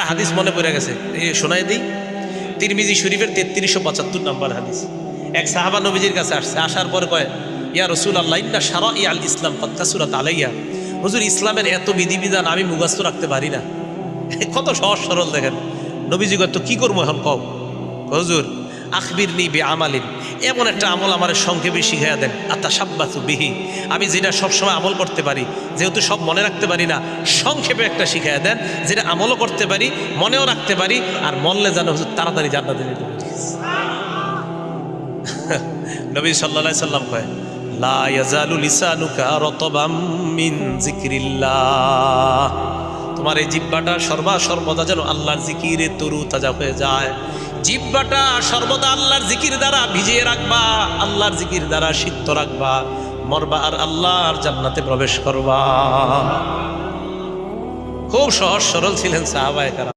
হাদিস মনে পড়ে গেছে, শোনাই দিই। তিরমিজি শরীফের 3375 নম্বর হাদিস। এক সাহাবা নবীজির কাছে আসছে, আসার পরে কয়, ইয়া রাসূলুল্লাহ ইন্না শারা'i আল ইসলাম ক্বাদ কাসুরাত আলাইয়া। হুজুর, ইসলামের এত বিধিবিধান আমি মুখস্থ রাখতে পারি না। কত সহজ সরল দেখেন। নবীজি কয়, তো কি করবো এখন কও? হুজুর, আখবিরনি বিআমালিন, এমন একটা আমল আমার সংক্ষেপে শিখাইয়া দেন, আতাশাব্বাসু বিহি, আমি যেটা সবসময় আমল করতে পারি, যেহেতু সব মনে রাখতে পারি না, সংক্ষেপে একটা শিখাইয়া দেন যেটা আমলও করতে পারি, মনেও রাখতে পারি, আর মরলে যেন হুজুর তাড়াতাড়ি জান্নাতে যেতে পারি। নবী সাল্লাল্লাহু আলাইহি সাল্লাম কয়, লা ইয়াজালু লিসানুকা রাতাবাম মিন যিকরিল্লাহ, তোমার এই জিহ্বাটা সর্বদা যেন আল্লাহর জিকিরে তরু তাজা হয়ে যায়। জিহ্বাটা সর্বদা আল্লাহর জিকির দ্বারা ভিজিয়ে রাখবা, আল্লাহর জিকির দ্বারা সিক্ত রাখবা, মরবা আর আল্লাহর জান্নাতে প্রবেশ করবা। খুব সহজ সরল ছিলেন সাহাবায়ে কেরাম।